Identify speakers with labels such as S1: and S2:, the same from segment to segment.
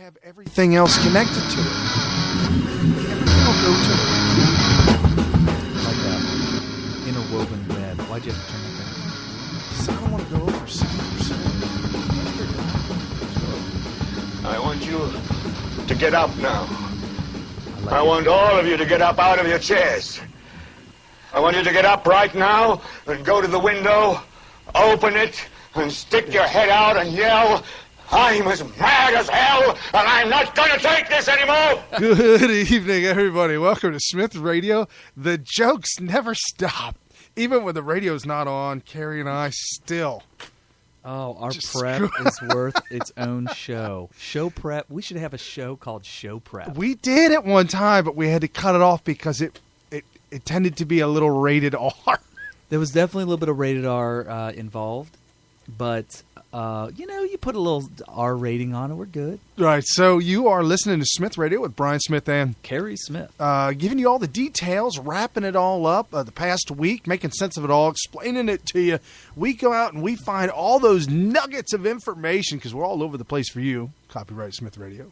S1: have everything else connected to it. Everything will go to it.
S2: Like an interwoven web. Why'd you have to turn that down?
S1: Because I don't want to go over 60%.
S3: I want you to get up now. I want all of you to get up out of your chairs. I want you to get up right now and go to the window, open it, and stick your head out and yell, "I'm as mad as hell, and I'm not going to take this anymore!"
S1: Good evening, everybody. Welcome to Smith Radio. The jokes never stop. Even when the radio's not on, Carrie and I still...
S2: Oh, our prep is worth its own show. Show prep. We should have a show called Show Prep.
S1: We did at one time, but we had to cut it off because it tended to be a little rated R.
S2: There was definitely a little bit of rated R involved, but you put a little R rating on it, we're good.
S1: Right. So you are listening to Smith Radio with Brian Smith and
S2: Carrie Smith,
S1: giving you all the details, wrapping it all up the past week, making sense of it all, explaining it to you. We go out and we find all those nuggets of information because we're all over the place for you. Copyright Smith Radio.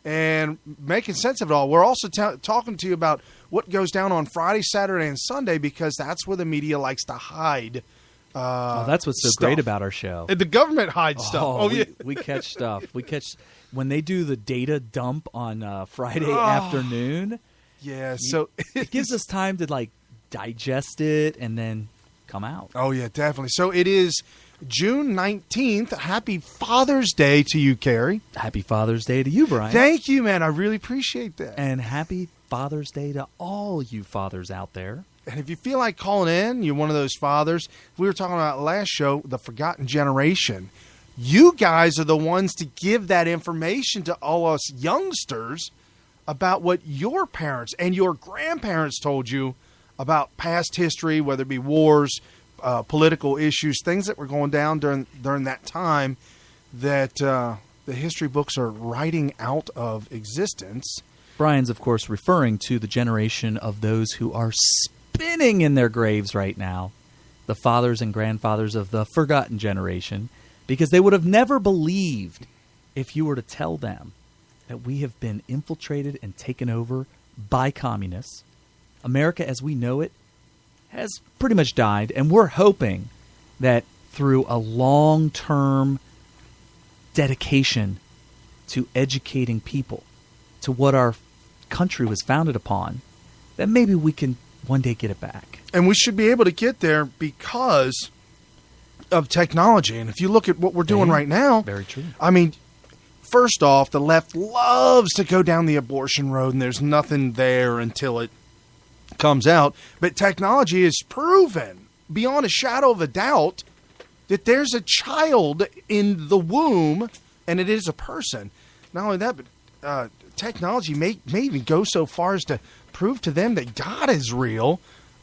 S1: And making sense of it all. We're also talking to you about what goes down on Friday, Saturday, and Sunday because that's where the media likes to hide.
S2: That's what's so
S1: stuff.
S2: Great about our show.
S1: The government hides stuff.
S2: We catch stuff. We catch when they do the data dump on Friday afternoon.
S1: Yeah, so
S2: it gives us time to digest it and then come out.
S1: Oh yeah, definitely. So it is June 19th. Happy Father's Day to you, Carrie.
S2: Happy Father's Day to you, Brian.
S1: Thank you, man. I really appreciate that.
S2: And happy Father's Day to all you fathers out there.
S1: And if you feel like calling in, you're one of those fathers. We were talking about last show, the forgotten generation. You guys are the ones to give that information to all us youngsters about what your parents and your grandparents told you about past history, whether it be wars, political issues, things that were going down during that time that the history books are writing out of existence.
S2: Brian's, of course, referring to the generation of those who are spinning in their graves right now, the fathers and grandfathers of the forgotten generation, because they would have never believed if you were to tell them that we have been infiltrated and taken over by communists. America as we know it has pretty much died, and we're hoping that through a long-term dedication to educating people to what our country was founded upon, that maybe we can one day get it back.
S1: And we should be able to get there because of technology. And if you look at what we're doing right now,
S2: very true.
S1: I mean, first off, the left loves to go down the abortion road, and there's nothing there until it comes out. But technology has proven beyond a shadow of a doubt that there's a child in the womb, and it is a person. Not only that, but technology may even go so far as to prove to them that God is real.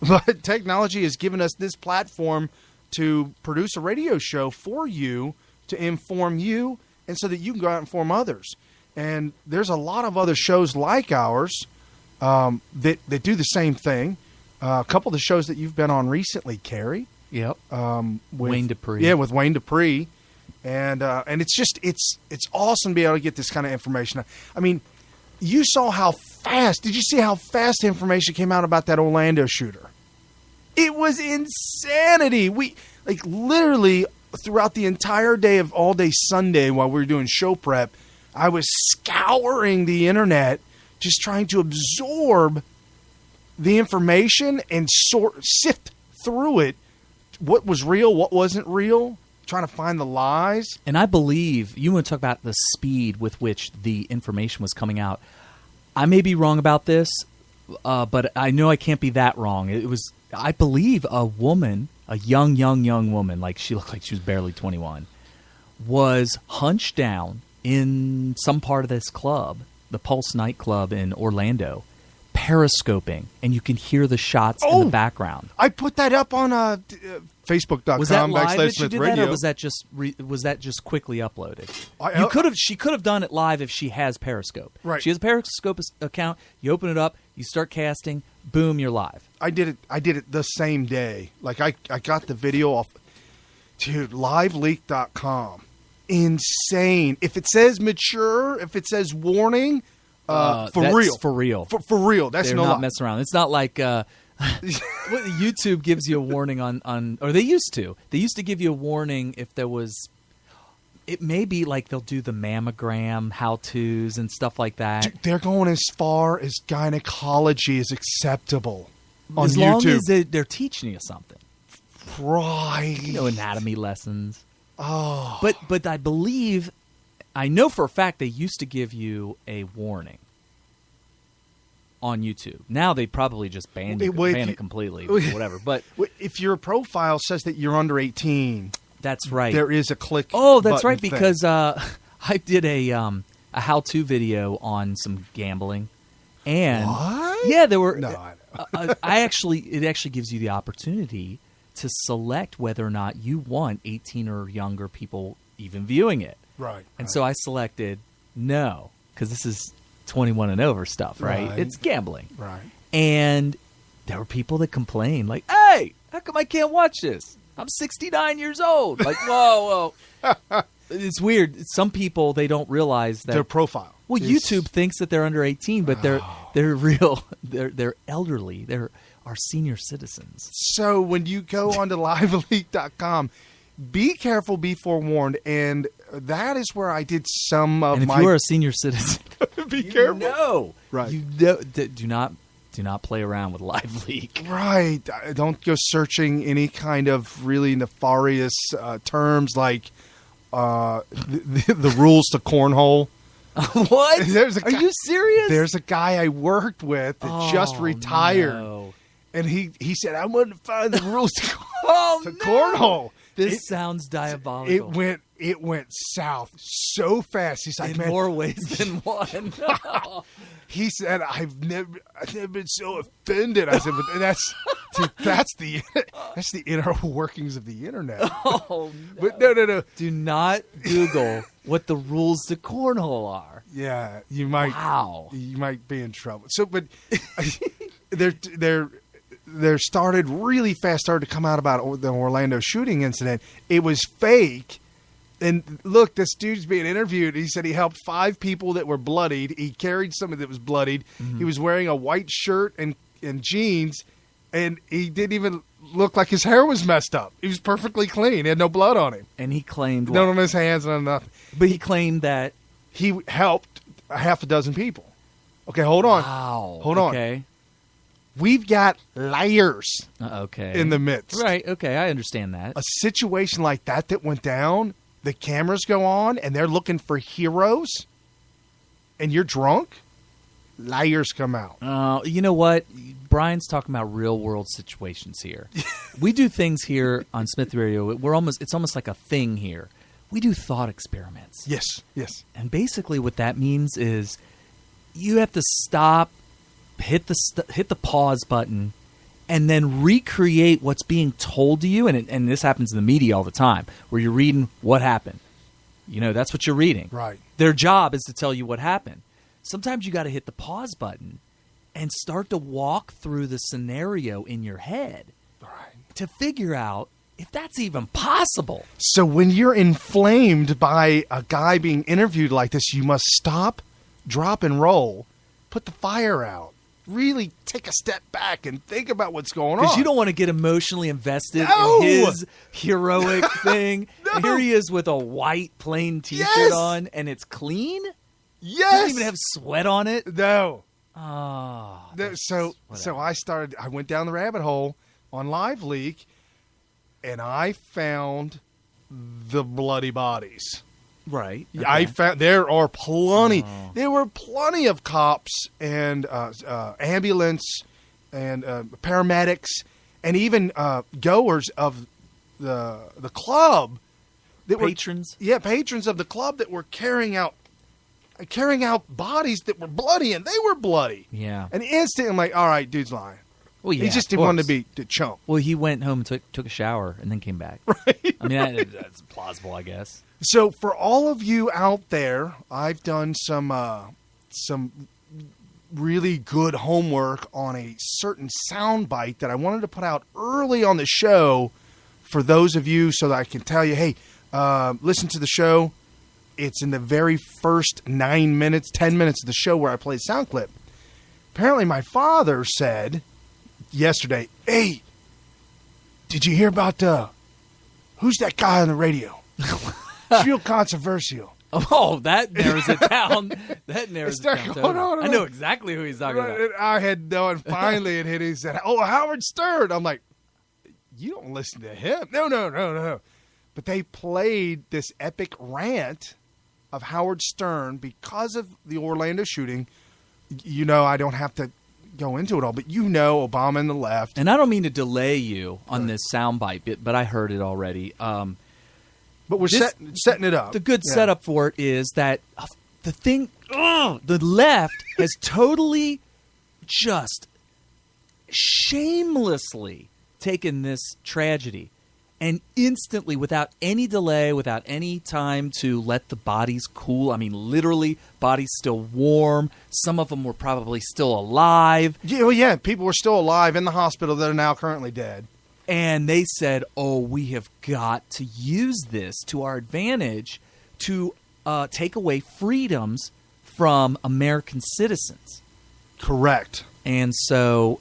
S1: But technology has given us this platform to produce a radio show for you, to inform you, and so that you can go out and inform others. And there's a lot of other shows like ours that do the same thing. A couple of the shows that you've been on recently, Carrie.
S2: Yep.
S1: With
S2: Wayne Dupree.
S1: Yeah, with Wayne Dupree. And it's just it's awesome to be able to get this kind of information. I mean, you saw how fast. Did you see how fast information came out about that Orlando shooter? It was insanity. We literally throughout the entire day of all day Sunday while we were doing show prep, I was scouring the internet just trying to absorb the information and sift through it. What was real, what wasn't real, trying to find the lies.
S2: And I believe you want to talk about the speed with which the information was coming out. I may be wrong about this, but I know I can't be that wrong. It was, I believe, a woman, a young woman, she looked like she was barely 21, was hunched down in some part of this club, the Pulse nightclub in Orlando, periscoping, and you can hear the shots in the background.
S1: I put that up on Facebook.com.
S2: Was that live that
S1: /Smith
S2: you did
S1: Radio.
S2: that, or was that just quickly uploaded? She could have done it live if she has Periscope.
S1: Right.
S2: She has a Periscope account. You open it up, you start casting, boom, you're live.
S1: I did it the same day. I got the video off, dude, liveleak.com. insane. If it says mature, if it says warning,
S2: that's
S1: real.
S2: For real.
S1: For real. That's
S2: They're
S1: no
S2: not
S1: lie.
S2: messing around. It's not like YouTube gives you a warning on, or they used to. They used to give you a warning if there was. It may be like they'll do the mammogram how-tos and stuff like that.
S1: Dude, they're going as far as gynecology is acceptable on
S2: as
S1: YouTube.
S2: long as they're teaching you something.
S1: Right.
S2: Anatomy lessons.
S1: Oh.
S2: But I believe, I know for a fact they used to give you a warning on YouTube. Now they probably just ban it completely or whatever. But
S1: if your profile says that you're under 18,
S2: that's right.
S1: There is a click.
S2: Oh, that's right.
S1: thing.
S2: Because I did a how-to video on some gambling, and
S1: what?
S2: Yeah, there were.
S1: No,
S2: it actually gives you the opportunity to select whether or not you want 18 or younger people even viewing it.
S1: Right.
S2: And so I selected no, because this is 21 and over stuff, right? It's gambling.
S1: Right.
S2: And there were people that complained, like, hey, how come I can't watch this? I'm 69 years old. Like, whoa. It's weird. Some people, they don't realize that
S1: their profile.
S2: Well, YouTube thinks that they're under 18, but they're real. They're elderly. They're our senior citizens.
S1: So when you go onto liveleak.com, be careful, be forewarned, and that is where I did some of
S2: and if
S1: my.
S2: you are a senior citizen,
S1: be careful.
S2: No,
S1: right?
S2: You do not play around with LiveLeak.
S1: Right. Don't go searching any kind of really nefarious terms like the rules to cornhole.
S2: What?
S1: Are
S2: you serious?
S1: There's a guy I worked with that just retired.
S2: No.
S1: And he said, I want to find the rules to
S2: no.
S1: cornhole.
S2: This sounds diabolical.
S1: It went south so fast. He's like,
S2: in more ways than one.
S1: He said, I've never been so offended. I said, but that's the inner workings of the internet.
S2: Oh, no.
S1: But no.
S2: Do not Google what the rules to cornhole are.
S1: Yeah, you might.
S2: Wow.
S1: You might be in trouble. So, but there started to come out about the Orlando shooting incident. It was fake. And look, this dude's being interviewed. He said he helped 5 people that were bloodied. He carried somebody that was bloodied. Mm-hmm. He was wearing a white shirt and jeans, and he didn't even look like his hair was messed up. He was perfectly clean. He had no blood on him.
S2: And he claimed
S1: none on his hands, none nothing.
S2: But he claimed that
S1: he helped a half a dozen people. Okay, hold on.
S2: Wow.
S1: Hold on.
S2: Okay.
S1: We've got liars in the midst.
S2: Right, okay, I understand that.
S1: A situation like that went down, the cameras go on, and they're looking for heroes, and you're drunk, liars come out.
S2: You know what? Brian's talking about real-world situations here. We do things here on Smith Radio. It's almost like a thing here. We do thought experiments.
S1: Yes.
S2: And basically what that means is you have to stop, hit the pause button, and then recreate what's being told to you. And this happens in the media all the time, where you're reading what happened. That's what you're reading.
S1: Right.
S2: Their job is to tell you what happened. Sometimes you got to hit the pause button and start to walk through the scenario in your head to figure out if that's even possible.
S1: So when you're inflamed by a guy being interviewed like this, you must stop, drop, and roll, put the fire out. Really take a step back and think about what's going on.
S2: Because you don't want to get emotionally invested in his heroic thing. No. Here he is with a white plain T-shirt on, and it's clean?
S1: Yes.
S2: Doesn't even have sweat on it?
S1: No.
S2: Oh.
S1: So I went down the rabbit hole on LiveLeak, and I found the bloody bodies.
S2: Right. Okay.
S1: I found there are plenty. Oh. There were plenty of cops and ambulance and paramedics and even goers of the club that
S2: patrons.
S1: Patrons of the club that were carrying out bodies that were bloody, and they were bloody.
S2: Yeah.
S1: And instantly, I'm like, all right, dude's lying.
S2: Well, yeah,
S1: he just didn't want to be the chump.
S2: Well, he went home and took a shower and then came back.
S1: Right.
S2: I mean, that's plausible, I guess.
S1: So for all of you out there, I've done some really good homework on a certain soundbite that I wanted to put out early on the show for those of you so that I can tell you, hey, listen to the show. it's in the very first 10 minutes of the show where I play sound clip. Apparently my father said yesterday, "Hey, did you hear about who's that guy on the radio? It's real controversial."
S2: Oh, that narrows it down. That narrows it down.
S1: Going on.
S2: I know exactly who he's talking about.
S1: And I had no, and finally it hit. He said, "Oh, Howard Stern." I'm like, "You don't listen to him." No. But they played this epic rant of Howard Stern because of the Orlando shooting. You know, I don't have to go into it all, but you know, Obama and the left.
S2: And I don't mean to delay you on this soundbite, but I heard it already.
S1: But we're setting it up.
S2: The good setup for it is that the left has totally just shamelessly taken this tragedy and instantly, without any delay, without any time to let the bodies cool. I mean, literally, bodies still warm. Some of them were probably still alive.
S1: Yeah, people were still alive in the hospital that are now currently dead.
S2: And they said, "Oh, we have got to use this to our advantage to take away freedoms from American citizens."
S1: Correct.
S2: And so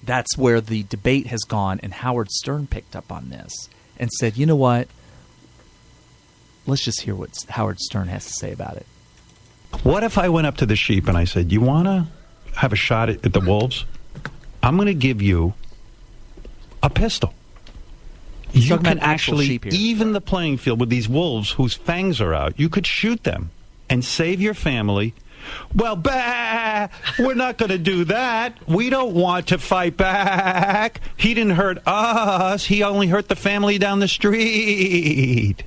S2: that's where the debate has gone, and Howard Stern picked up on this and said, "You know what? Let's just hear what Howard Stern has to say about it."
S4: What if I went up to the sheep and I said, "You want to have a shot at the wolves? I'm going to give you a pistol. You can actually even the playing field with these wolves whose fangs are out. You could shoot them and save your family." "Well, we're not going to do that. We don't want to fight back. He didn't hurt us. He only hurt the family down the street.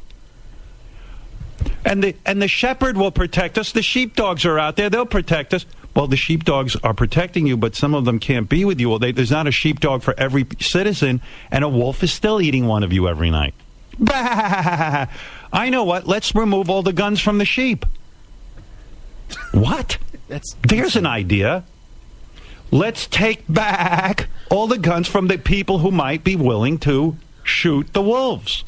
S4: And the shepherd will protect us. The sheepdogs are out there. They'll protect us." Well, the sheepdogs are protecting you, but some of them can't be with you. Well, there's not a sheepdog for every citizen, and a wolf is still eating one of you every night. Bah! I know what. Let's remove all the guns from the sheep. What? There's an idea. Let's take back all the guns from the people who might be willing to shoot the wolves.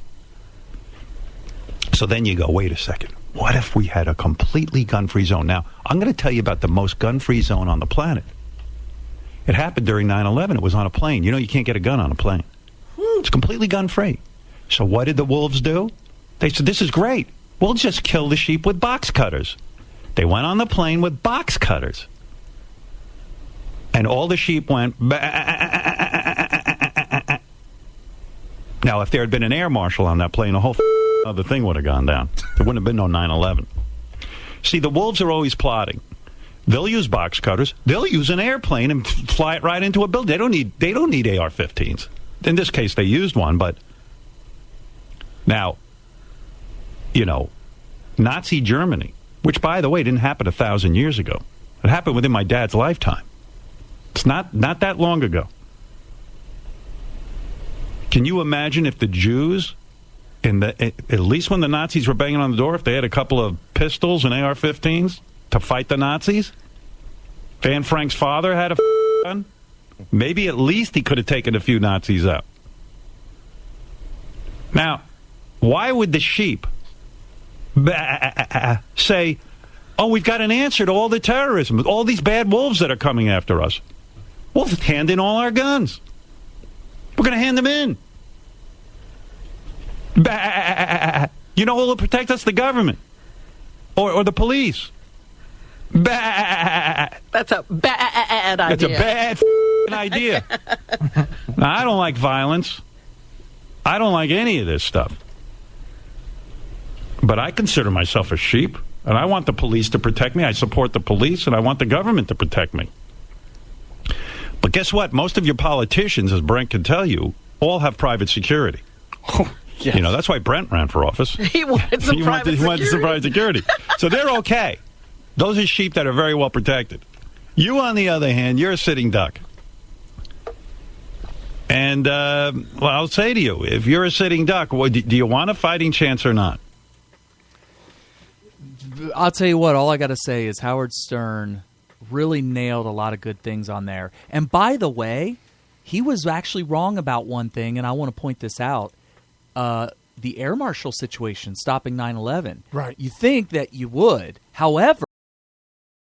S4: So then you go, wait a second. What if we had a completely gun-free zone? Now, I'm going to tell you about the most gun-free zone on the planet. It happened during 9/11. It was on a plane. You know you can't get a gun on a plane. It's completely gun-free. So what did the wolves do? They said, "This is great. We'll just kill the sheep with box cutters." They went on the plane with box cutters. And all the sheep went... Now, if there had been an air marshal on that plane, the whole other thing would have gone down. There wouldn't have been no 9/11. See, the wolves are always plotting. They'll use box cutters. They'll use an airplane and fly it right into a building. They don't need AR-15s. In this case, they used one, but now, you know, Nazi Germany, which, by the way, didn't happen 1,000 years ago. It happened within my dad's lifetime. It's not that long ago. Can you imagine if the Jews, at least when the Nazis were banging on the door, if they had a couple of pistols and AR-15s to fight the Nazis? If Anne Frank's father had a gun, maybe at least he could have taken a few Nazis out. Now, why would the sheep say, "Oh, we've got an answer to all the terrorism, all these bad wolves that are coming after us. We'll hand in all our guns. We're going to hand them in. You know who will protect us? The government. Or the police.
S5: That's a bad idea.
S4: That's a bad idea. Now, I don't like violence. I don't like any of this stuff. But I consider myself a sheep, and I want the police to protect me. I support the police, and I want the government to protect me. But guess what? Most of your politicians, as Brent can tell you, all have private security.
S1: Oh, yes.
S4: You know, that's why Brent ran for office.
S5: He wanted some private
S4: security. So they're okay. Those are sheep that are very well protected. You, on the other hand, you're a sitting duck. And, well, I'll say to you, if you're a sitting duck, do you want a fighting chance or not?
S2: I'll tell you what, all I got to say is Howard Stern really nailed a lot of good things on there. And by the way, he was actually wrong about one thing, and I want to point this out. the air marshal situation stopping 9/11.
S1: Right.
S2: You think that you would. However,